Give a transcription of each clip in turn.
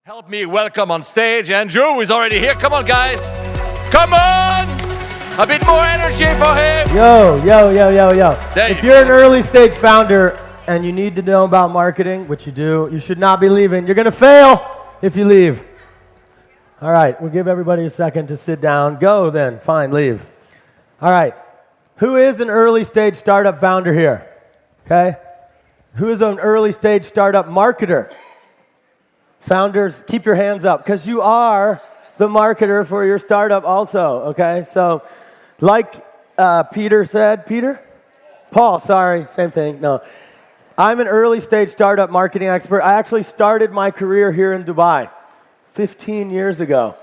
Help me welcome on stage Andrew, who's already here. Come on, guys. Come on! A bit more energy for him. Yo. If you're an early stage founder and you need to know about marketing, which you do, you should not be leaving. You're going to fail if you leave. All right, we'll give everybody a second to sit down. Go then. Fine, leave. All right. Who is an early stage startup founder here? Okay. Who is an early stage startup marketer? Founders, keep your hands up, because you are the marketer for your startup also, okay? So, like Peter said, Paul, sorry, same thing, no. I'm an early stage startup marketing expert. I actually started my career here in Dubai 15 years ago.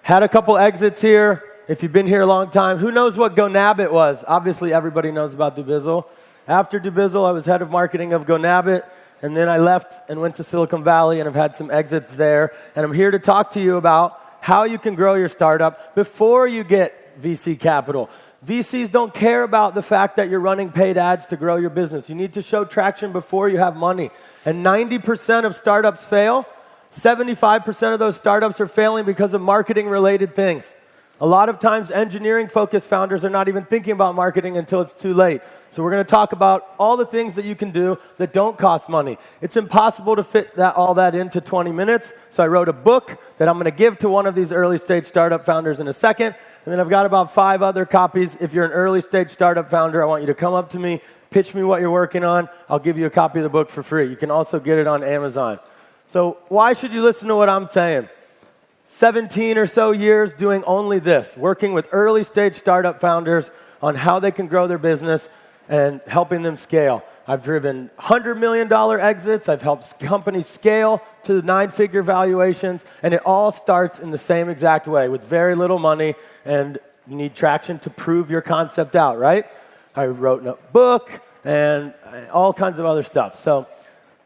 Had a couple exits here. If you've been here a long time, who knows what GoNabit was? Obviously, everybody knows about Dubizzle. After Dubizzle, I was head of marketing of GoNabit. And then I left and went to Silicon Valley, and I've had some exits there. And I'm here to talk to you about how you can grow your startup before you get VC capital. VCs don't care about the fact that you're running paid ads to grow your business. You need to show traction before you have money. And 90% of startups fail. 75% of those startups are failing because of marketing-related things. A lot of times, engineering-focused founders are not even thinking about marketing until it's too late. So we're going to talk about all the things that you can do that don't cost money. It's impossible to fit all that into 20 minutes, so I wrote a book that I'm going to give to one of these early-stage startup founders in a second, and then I've got about 5 other copies. If you're an early-stage startup founder, I want you to come up to me, pitch me what you're working on. I'll give you a copy of the book for free. You can also get it on Amazon. So why should you listen to what I'm saying? 17 or so years doing only this, working with early stage startup founders on how they can grow their business and helping them scale. I've driven $100 million exits. I've helped companies scale to 9-figure valuations, and it all starts in the same exact way with very little money, and you need traction to prove your concept out, right? I wrote a book and all kinds of other stuff. So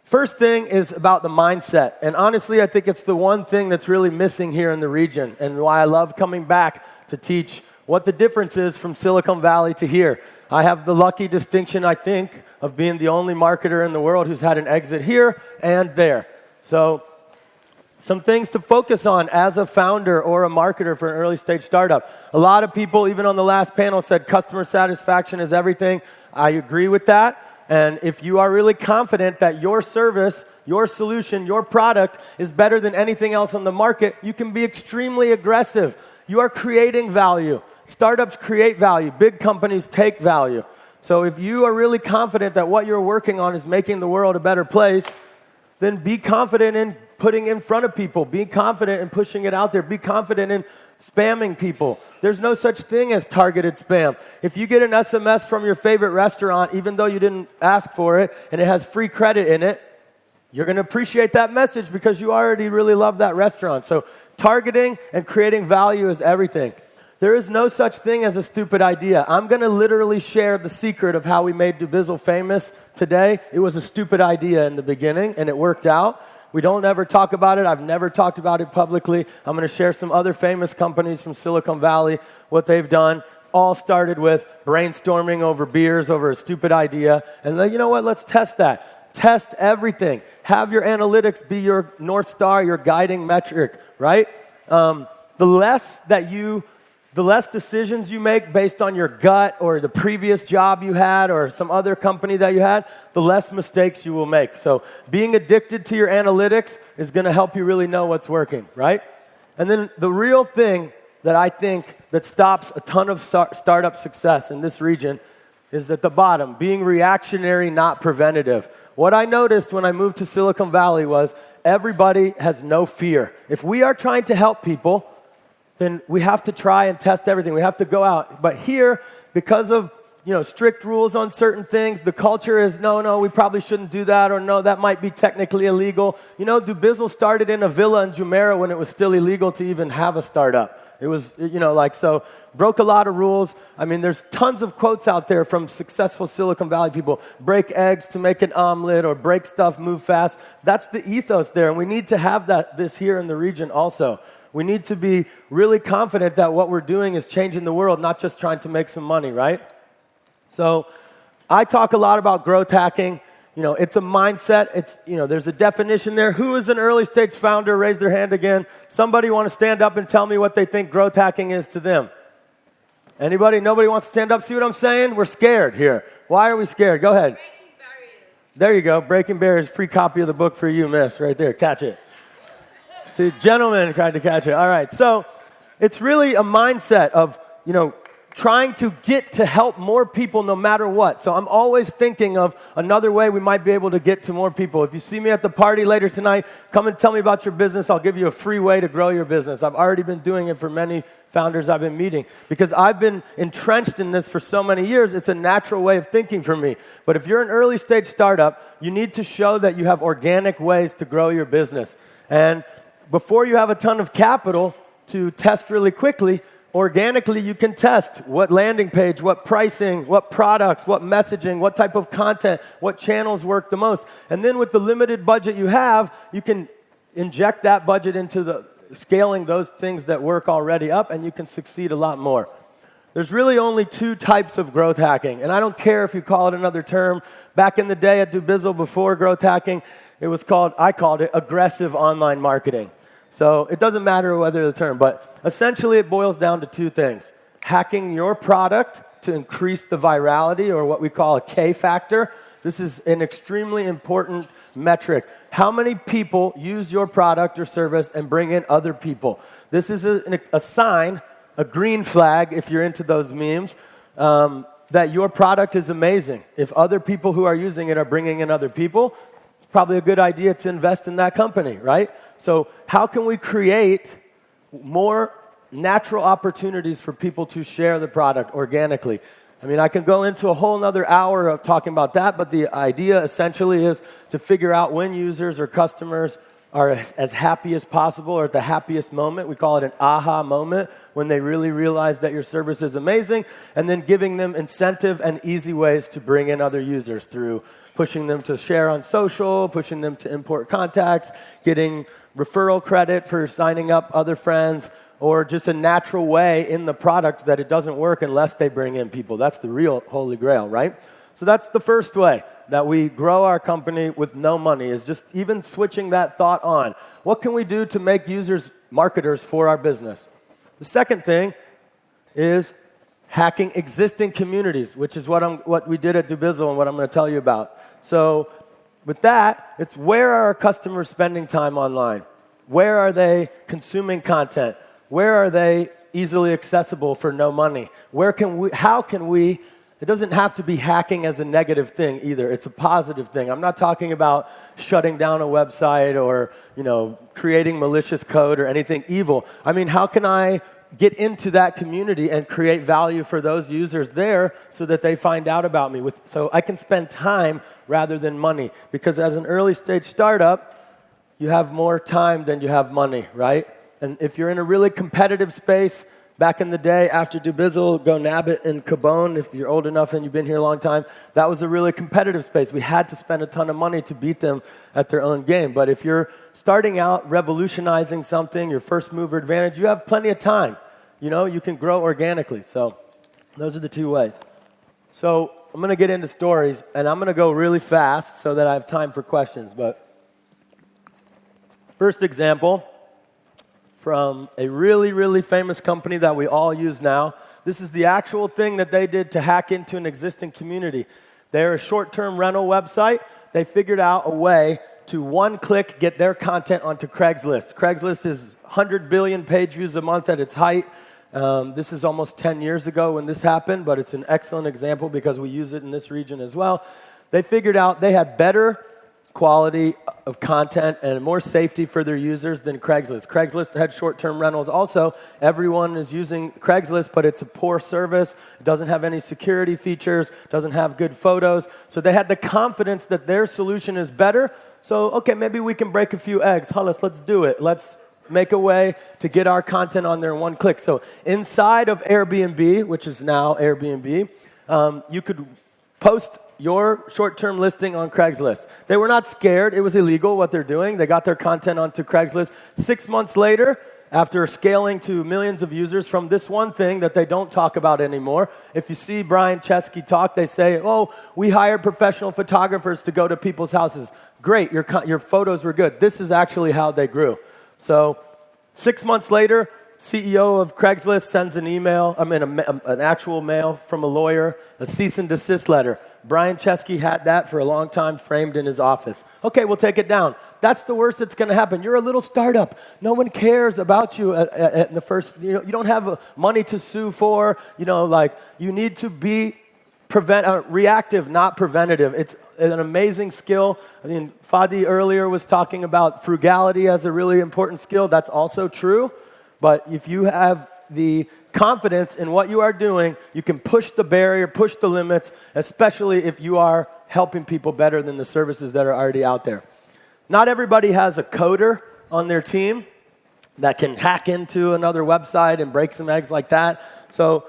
first thing is about the mindset. And honestly, I think it's the one thing that's really missing here in the region and why I love coming back to teach what the difference is from Silicon Valley to here. I have the lucky distinction, I think, of being the only marketer in the world who's had an exit here and there. So some things to focus on as a founder or a marketer for an early stage startup. A lot of people, even on the last panel, said customer satisfaction is everything. I agree with that. And if you are really confident that your service, your solution, your product is better than anything else on the market, you can be extremely aggressive. You are creating value. Startups create value. Big companies take value. So if you are really confident that what you're working on is making the world a better place, then be confident in putting it in front of people. Be confident in pushing it out there. Be confident in spamming people. There's no such thing as targeted spam. If you get an SMS from your favorite restaurant, even though you didn't ask for it, and it has free credit in it, you're going to appreciate that message because you already really love that restaurant. So targeting and creating value is everything. There is no such thing as a stupid idea. I'm going to literally share the secret of how we made Dubizzle famous today. It was a stupid idea in the beginning, and it worked out. We don't ever talk about it. I've never talked about it publicly. I'm going to share some other famous companies from Silicon Valley, what they've done. All started with brainstorming over beers, over a stupid idea. And then, you know what? Let's test that. Test everything. Have your analytics be your North Star, your guiding metric, right? The less decisions you make based on your gut or the previous job you had or some other company that you had, the less mistakes you will make. So being addicted to your analytics is going to help you really know what's working, right? And then the real thing that I think that stops a ton of startup success in this region is at the bottom, being reactionary, not preventative. What I noticed when I moved to Silicon Valley was everybody has no fear. If we are trying to help people, then we have to try and test everything. We have to go out. But here, because of strict rules on certain things, the culture is, no, we probably shouldn't do that, or no, that might be technically illegal. Dubizzle started in a villa in Jumeirah when it was still illegal to even have a startup. It was, so broke a lot of rules. I mean, there's tons of quotes out there from successful Silicon Valley people. Break eggs to make an omelet, or break stuff, move fast. That's the ethos there, and we need to have this here in the region also. We need to be really confident that what we're doing is changing the world, not just trying to make some money, right? So I talk a lot about growth hacking. it's a mindset. It's, there's a definition there. Who is an early stage founder? Raise their hand again. Somebody want to stand up and tell me what they think growth hacking is to them? Anybody? Nobody wants to stand up? See what I'm saying? We're scared here. Why are we scared? Go ahead. Breaking barriers. There you go. Breaking barriers. Free copy of the book for you, miss. Right there. Catch it. See, gentlemen tried to catch it. All right. So it's really a mindset of, trying to get to help more people no matter what. So I'm always thinking of another way we might be able to get to more people. If you see me at the party later tonight, come and tell me about your business. I'll give you a free way to grow your business. I've already been doing it for many founders I've been meeting because I've been entrenched in this for so many years. It's a natural way of thinking for me. But if you're an early stage startup, you need to show that you have organic ways to grow your business. And before you have a ton of capital to test really quickly, organically, you can test what landing page, what pricing, what products, what messaging, what type of content, what channels work the most. And then with the limited budget you have, you can inject that budget into the scaling those things that work already up, and you can succeed a lot more. There's really only two types of growth hacking, and I don't care if you call it another term. Back in the day at Dubizzle, before growth hacking, I called it aggressive online marketing. So it doesn't matter whether the term, but essentially it boils down to two things. Hacking your product to increase the virality, or what we call a K factor. This is an extremely important metric. How many people use your product or service and bring in other people? This is a sign, a green flag, if you're into those memes, that your product is amazing. If other people who are using it are bringing in other people, probably a good idea to invest in that company, right? So how can we create more natural opportunities for people to share the product organically? I mean, I can go into a whole nother hour of talking about that, but the idea essentially is to figure out when users or customers are as happy as possible or at the happiest moment. We call it an aha moment, when they really realize that your service is amazing, and then giving them incentive and easy ways to bring in other users through pushing them to share on social, pushing them to import contacts, getting referral credit for signing up other friends, or just a natural way in the product that it doesn't work unless they bring in people. That's the real holy grail, right? So that's the first way that we grow our company with no money, is just even switching that thought on. What can we do to make users marketers for our business? The second thing is hacking existing communities, which is what we did at Dubizzle and what I'm going to tell you about. So with that, it's where are our customers spending time online? Where are they consuming content? Where are they easily accessible for no money? How can we, it doesn't have to be hacking as a negative thing either. It's a positive thing. I'm not talking about shutting down a website or, creating malicious code or anything evil. I mean, how can I get into that community and create value for those users there so that they find out about me? So I can spend time rather than money. Because as an early stage startup, you have more time than you have money, right? And if you're in a really competitive space, back in the day after Dubizzle, Go Nabbit and Cabone, if you're old enough and you've been here a long time, that was a really competitive space. We had to spend a ton of money to beat them at their own game. But if you're starting out revolutionizing something, your first mover advantage, you have plenty of time. You can grow organically. So those are the two ways. So I'm going to get into stories, and I'm going to go really fast so that I have time for questions. But first example, from a really, really famous company that we all use now. This is the actual thing that they did to hack into an existing community. They're a short-term rental website. They figured out a way to one-click get their content onto Craigslist. Craigslist is 100 billion page views a month at its height. This is almost 10 years ago when this happened, but it's an excellent example because we use it in this region as well. They figured out they had better quality of content and more safety for their users than Craigslist. Craigslist had short-term rentals also. Everyone is using Craigslist, but it's a poor service. It doesn't have any security features, doesn't have good photos. So they had the confidence that their solution is better. So, okay, maybe we can break a few eggs. Let's do it. Let's make a way to get our content on there in one click. So inside of Airbnb, which is now Airbnb, you could post your short-term listing on Craigslist. They were not scared. It was illegal what they're doing. They got their content onto Craigslist. 6 months later, after scaling to millions of users from this one thing that they don't talk about anymore. If you see Brian Chesky talk, they say, oh, we hired professional photographers to go to people's houses. Great, your photos were good. This is actually how they grew. So 6 months later, CEO of Craigslist sends an email, an actual mail from a lawyer, a cease and desist letter. Brian Chesky had that for a long time framed in his office. Okay, we'll take it down. That's the worst that's going to happen. You're a little startup. No one cares about you at the first. You don't have money to sue for. You need to be reactive, not preventative. It's an amazing skill. I mean, Fadi earlier was talking about frugality as a really important skill. That's also true. But if you have the confidence in what you are doing, you can push the barrier, push the limits, especially if you are helping people better than the services that are already out there. Not everybody has a coder on their team that can hack into another website and break some eggs like that. So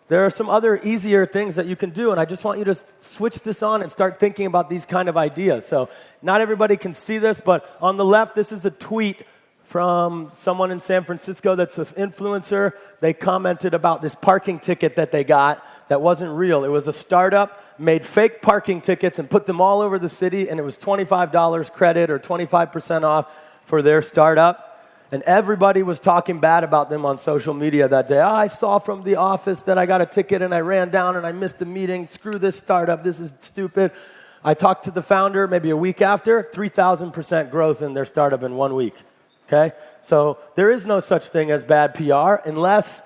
there are some other easier things that you can do, and I just want you to switch this on and start thinking about these kind of ideas. So not everybody can see this, but on the left, this is a tweet from someone in San Francisco that's an influencer. They commented about this parking ticket that they got that wasn't real. It was a startup, made fake parking tickets and put them all over the city, and it was $25 credit or 25% off for their startup. And everybody was talking bad about them on social media that day. I saw from the office that I got a ticket and I ran down and I missed a meeting. Screw this startup. This is stupid. I talked to the founder maybe a week after, 3,000% growth in their startup in 1 week. Okay? So there is no such thing as bad PR unless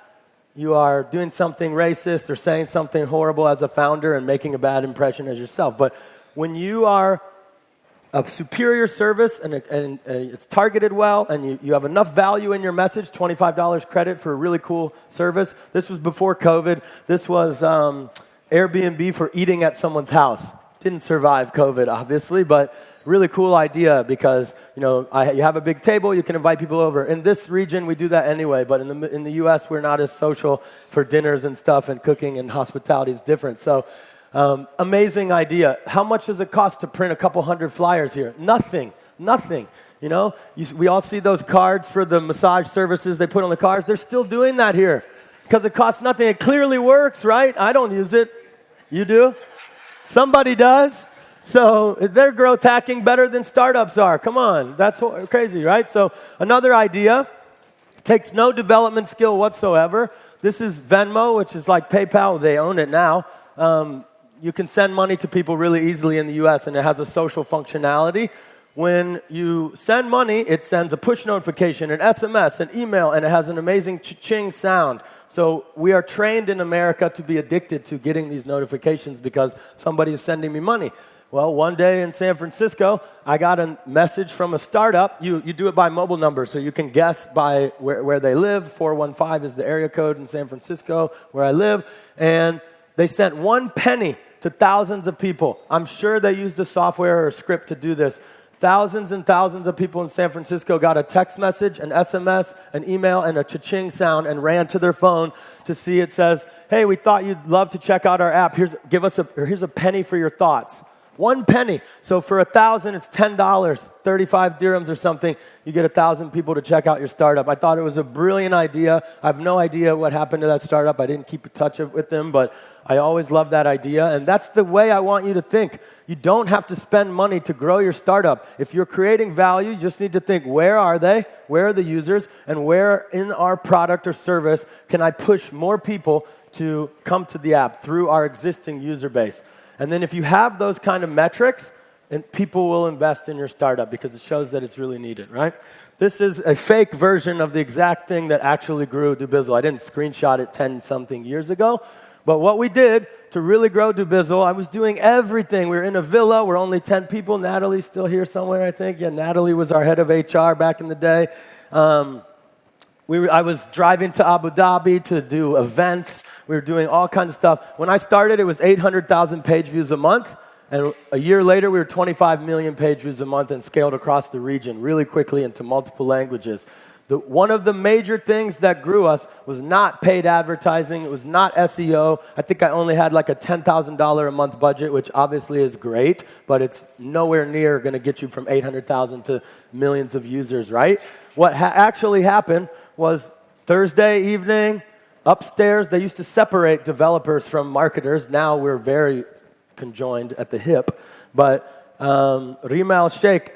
you are doing something racist or saying something horrible as a founder and making a bad impression as yourself. But when you are a superior service and it's targeted well and you have enough value in your message, $25 credit for a really cool service. This was before COVID. This was Airbnb for eating at someone's house. Didn't survive COVID, obviously, but really cool idea because, you have a big table, you can invite people over. In this region, we do that anyway, but in the U.S., we're not as social for dinners and stuff, and cooking and hospitality is different. So amazing idea. How much does it cost to print a couple hundred flyers here? Nothing. We all see those cards for the massage services they put on the cars. They're still doing that here because it costs nothing. It clearly works, right? I don't use it. You do? Somebody does. So they're growth hacking better than startups are. Come on, that's crazy, right? So another idea, takes no development skill whatsoever. This is Venmo, which is like PayPal. They own it now. You can send money to people really easily in the US, and it has a social functionality. When you send money, it sends a push notification, an SMS, an email, and it has an amazing cha-ching sound. So we are trained in America to be addicted to getting these notifications because somebody is sending me money. Well, one day in San Francisco, I got a message from a startup. You do it by mobile number, so you can guess by where they live. 415 is the area code in San Francisco where I live. And they sent 1 penny to thousands of people. I'm sure they used a software or a script to do this. Thousands and thousands of people in San Francisco got a text message, an SMS, an email, and a cha-ching sound and ran to their phone to see it says, hey, we thought you'd love to check out our app. Here's a penny for your thoughts. 1 penny. So for 1,000, it's $10, 35 dirhams or something. You get 1,000 people to check out your startup. I thought it was a brilliant idea. I have no idea what happened to that startup. I didn't keep in touch with them, but I always loved that idea. And that's the way I want you to think. You don't have to spend money to grow your startup. If you're creating value, you just need to think, where are they? Where are the users? And where in our product or service can I push more people to come to the app through our existing user base? And then if you have those kind of metrics, and people will invest in your startup because it shows that it's really needed, right? This is a fake version of the exact thing that actually grew Dubizzle. I didn't screenshot it 10-something years ago. But what we did to really grow Dubizzle, I was doing everything. We were in a villa. We're only 10 people. Natalie's still here somewhere, I think. Yeah, Natalie was our head of HR back in the day. I was driving to Abu Dhabi to do events. We were doing all kinds of stuff. When I started, it was 800,000 page views a month. And a year later, we were 25 million page views a month and scaled across the region really quickly into multiple languages. One of the major things that grew us was not paid advertising. It was not SEO. I think I only had like a $10,000 a month budget, which obviously is great, but it's nowhere near going to get you from 800,000 to millions of users, right? What actually happened was Thursday evening, upstairs. They used to separate developers from marketers. Now we're very conjoined at the hip. But Rima al-Sheikh,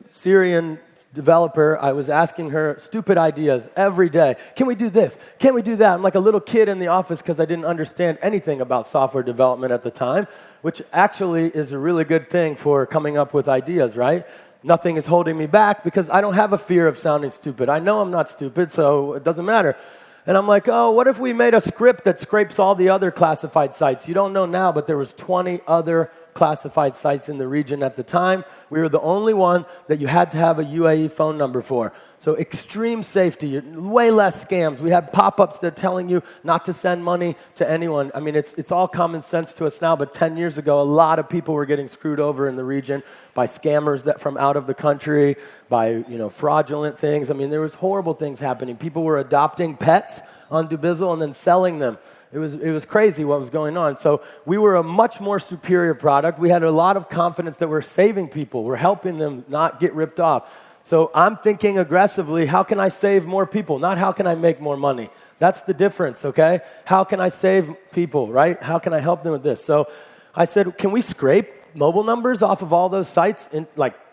Syrian developer, I was asking her stupid ideas every day. Can we do this? Can we do that? I'm like a little kid in the office because I didn't understand anything about software development at the time, which actually is a really good thing for coming up with ideas, right? Nothing is holding me back because I don't have a fear of sounding stupid. I know I'm not stupid, so it doesn't matter. And I'm like, oh, what if we made a script that scrapes all the other classified sites? You don't know now, but there was 20 other classified sites in the region at the time. We were the only one that you had to have a UAE phone number for. So extreme safety, way less scams. We had pop-ups that are telling you not to send money to anyone. I mean, it's all common sense to us now, but 10 years ago, a lot of people were getting screwed over in the region by scammers that from out of the country, by fraudulent things. I mean, there was horrible things happening. People were adopting pets on Dubizzle and then selling them. It was crazy what was going on. So we were a much more superior product. We had a lot of confidence that we're saving people. We're helping them not get ripped off. So I'm thinking aggressively, how can I save more people? Not how can I make more money. That's the difference, okay? How can I save people, right? How can I help them with this? So I said, can we scrape mobile numbers off of all those sites and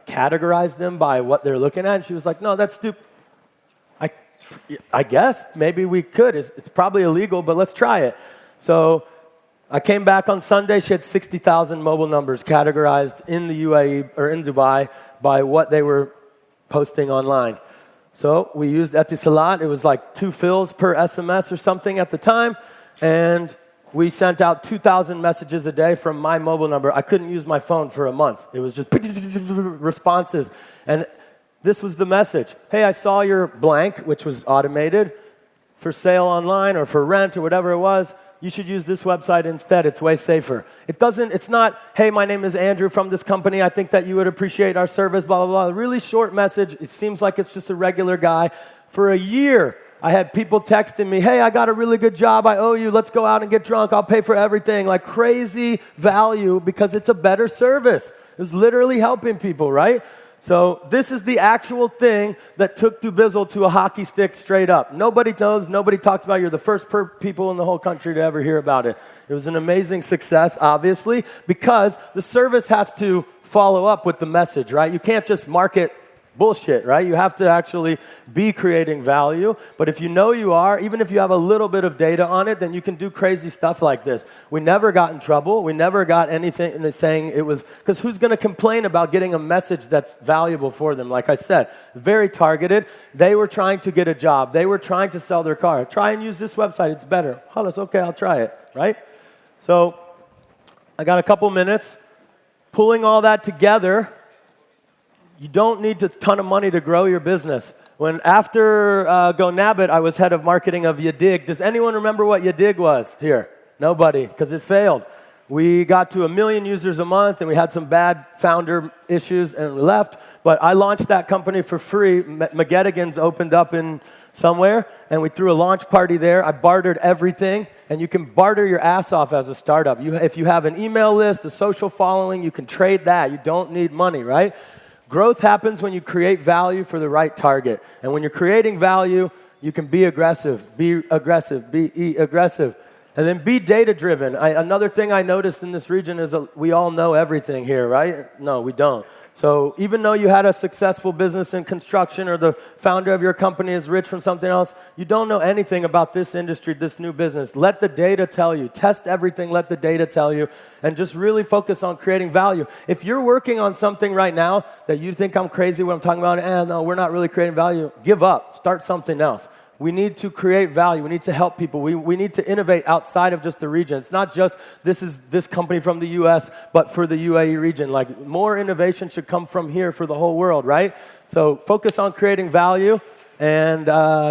categorize them by what they're looking at? And she was like, no, that's stupid. I guess maybe we could. It's probably illegal, but let's try it. So I came back on Sunday. She had 60,000 mobile numbers categorized in the UAE or in Dubai by what they were posting online. So we used Etisalat. It was like 2 fills per SMS or something at the time. And we sent out 2,000 messages a day from my mobile number. I couldn't use my phone for a month. It was just responses. And this was the message. Hey, I saw your blank, which was automated, for sale online or for rent or whatever it was. You should use this website instead. It's way safer. It's not, hey, my name is Andrew from this company. I think that you would appreciate our service, blah, blah, blah. A really short message. It seems like it's just a regular guy. For a year, I had people texting me, hey, I got a really good job. I owe you. Let's go out and get drunk. I'll pay for everything. Like crazy value because it's a better service. It was literally helping people, right? So this is the actual thing that took Dubizzle to a hockey stick straight up. Nobody knows, nobody talks about it. You're the first people in the whole country to ever hear about it. It was an amazing success, obviously, because the service has to follow up with the message, right? You can't just market bullshit, right? You have to actually be creating value. But if you know you are, even if you have a little bit of data on it, then you can do crazy stuff like this. We never got in trouble. We never got anything saying it was, because who's going to complain about getting a message that's valuable for them? Like I said, very targeted. They were trying to get a job. They were trying to sell their car. Try and use this website. It's better. Halas, okay, I'll try it, right? So I got a couple minutes. Pulling all that together, you don't need a ton of money to grow your business. After GoNabit, I was head of marketing of Yadig. Does anyone remember what Yadig was here? Nobody, because it failed. We got to 1 million users a month, and we had some bad founder issues, and we left. But I launched that company for free. McGettigan's opened up in somewhere, and we threw a launch party there. I bartered everything, and you can barter your ass off as a startup. If you have an email list, a social following, you can trade that. You don't need money, right? Growth happens when you create value for the right target. And when you're creating value, you can be aggressive, be aggressive. And then be data-driven. Another thing I noticed in this region is we all know everything here, right? No, we don't. So even though you had a successful business in construction or the founder of your company is rich from something else, you don't know anything about this industry, this new business. Let the data tell you. Test everything, let the data tell you, and just really focus on creating value. If you're working on something right now that you think I'm crazy when I'm talking about, no, we're not really creating value, give up. Start something else. We need to create value. We need to help people. We need to innovate outside of just the region. It's not just this is this company from the US, but for the UAE region. Like more innovation should come from here for the whole world, right? So focus on creating value, and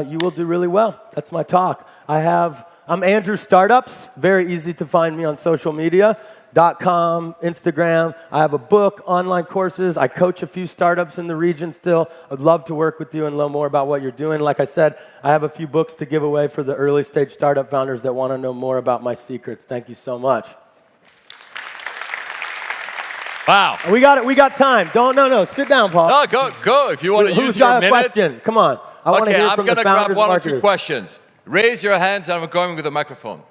you will do really well. That's my talk. I'm Andrew Startups. Very easy to find me on social media. .com, Instagram. I have a book, online courses. I coach a few startups in the region still. I'd love to work with you and learn more about what you're doing. Like I said, I have a few books to give away for the early stage startup founders that want to know more about my secrets. Thank you so much. Wow. We got it. We got time. No. Sit down, Paul. No, go. If you want to use your minute. Who's got a question? Come on. I want to hear I'm from going the to grab founders one or marketers. two questions. Raise your hands, and I'm going with the microphone.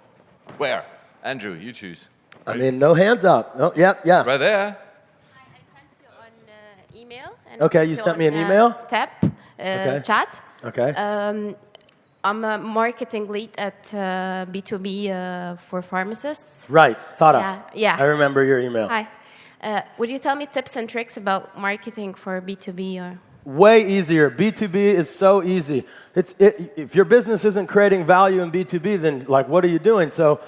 Where? Andrew, you choose. I mean, no hands up. No, yeah. Right there. I sent you on email. And Okay, you sent me an email? Step, chat. Okay. I'm a marketing lead at B2B for pharmacists. Right, Sara. Yeah. I remember your email. Hi. Would you tell me tips and tricks about marketing for B2B? Or? Way easier. B2B is so easy. If your business isn't creating value in B2B, then like, what are you doing? So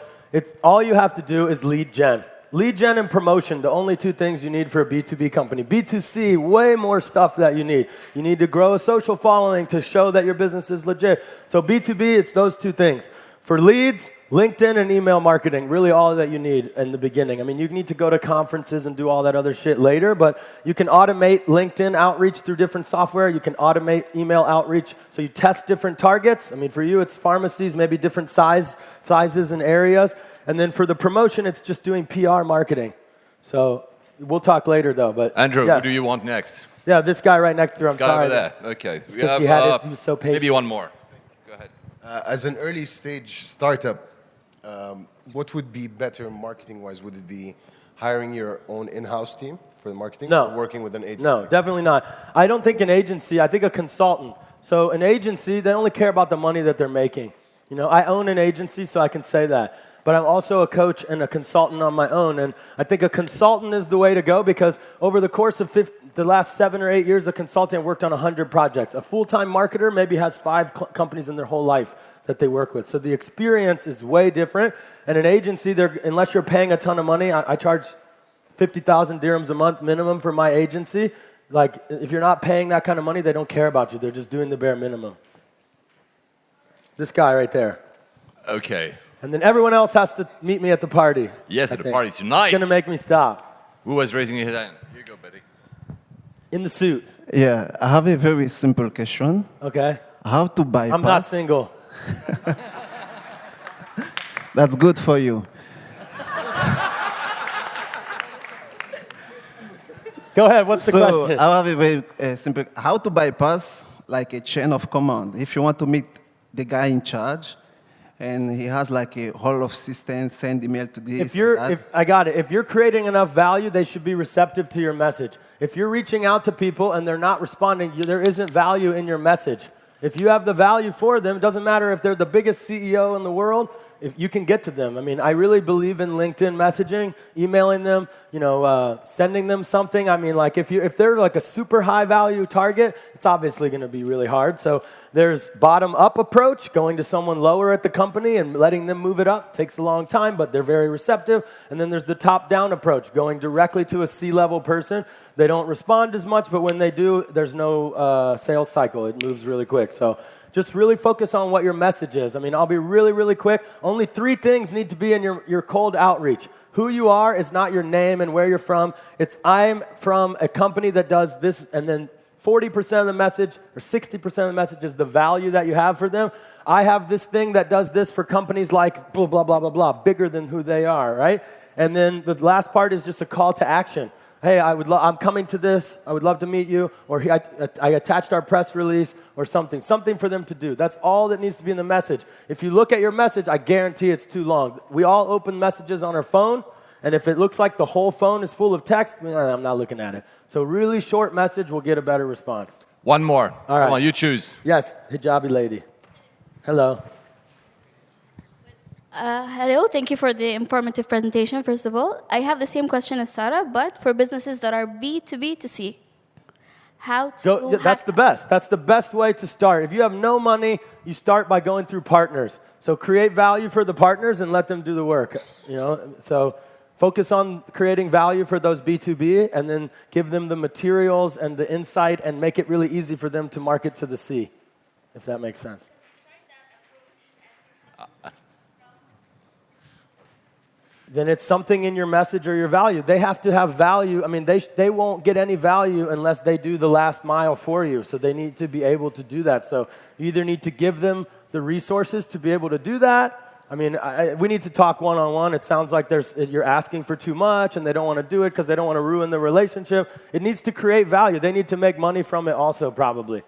all you have to do is lead gen. Lead gen and promotion, the only two things you need for a B2B company. B2C, way more stuff that you need. You need to grow a social following to show that your business is legit. So B2B, it's those two things. For leads, LinkedIn and email marketing, really all that you need in the beginning. I mean, you need to go to conferences and do all that other shit later, but you can automate LinkedIn outreach through different software. You can automate email outreach, so you test different targets. I mean, for you, it's pharmacies, maybe different sizes and areas. And then for the promotion, it's just doing PR marketing. So we'll talk later, though. But Andrew, yeah. who do you want next? Yeah, this guy right next to him. This guy over there. Okay. We have, he was so patient. Maybe one more. Go ahead. As an early stage startup, what would be better marketing-wise? Would it be hiring your own in-house team for the marketing? No. Or working with an agency? No, definitely not. I don't think an agency, I think a consultant. So an agency, they only care about the money that they're making. You know, I own an agency, so I can say that. But I'm also a coach and a consultant on my own. And I think a consultant is the way to go because over the course of the last 7 or 8 years, a consultant worked on 100 projects. A full-time marketer maybe has 5 companies in their whole life that they work with. So the experience is way different. And an agency, unless you're paying a ton of money, I charge 50,000 dirhams a month minimum for my agency. Like, if you're not paying that kind of money, they don't care about you. They're just doing the bare minimum. This guy right there. Okay. And then everyone else has to meet me at the party. Yes, at the party tonight. It's going to make me stop. Who was raising his hand? Here you go, Betty. In the suit. Yeah, I have a very simple question. Okay. How to bypass... I'm not single. That's good for you. Go ahead, what's the question? I have a very simple... How to bypass like a chain of command. If you want to meet the guy in charge, and he has like a whole of systems, send email to this. I got it. If you're creating enough value, they should be receptive to your message. If you're reaching out to people and they're not responding, there isn't value in your message. If you have the value for them, it doesn't matter if they're the biggest CEO in the world, if you can get to them. I mean, I really believe in LinkedIn messaging, emailing them, sending them something. I mean, like if they're like a super high value target, it's obviously going to be really hard. So there's bottom-up approach, going to someone lower at the company and letting them move it up. Takes a long time, but they're very receptive. And then there's the top-down approach, going directly to a C-level person. They don't respond as much, but when they do, there's no sales cycle. It moves really quick. So just really focus on what your message is. I mean, I'll be really, really quick. Only 3 things need to be in your cold outreach. Who you are is not your name and where you're from. It's I'm from a company that does this, and then 40% of the message or 60% of the message is the value that you have for them. I have this thing that does this for companies like blah, blah, blah, blah, blah, bigger than who they are, right? And then the last part is just a call to action. Hey, I'm coming to this. I would love to meet you. Or I attached our press release or something for them to do. That's all that needs to be in the message. If you look at your message, I guarantee it's too long. We all open messages on our phone. And if it looks like the whole phone is full of text, I'm not looking at it. So really short message will get a better response. One more. All right. Come on, you choose. Yes, hijabi lady. Hello. Hello, thank you for the informative presentation, first of all. I have the same question as Sarah, but for businesses that are B2B to C. That's the best. That's the best way to start. If you have no money, you start by going through partners. So create value for the partners and let them do the work. So focus on creating value for those B2B and then give them the materials and the insight and make it really easy for them to market to the C, if that makes sense. Then it's something in your message or your value. They have to have value. I mean, they won't get any value unless they do the last mile for you. So they need to be able to do that. So you either need to give them the resources to be able to do that. I mean, we need to talk one-on-one. It sounds like you're asking for too much and they don't want to do it because they don't want to ruin the relationship. It needs to create value. They need to make money from it also, probably.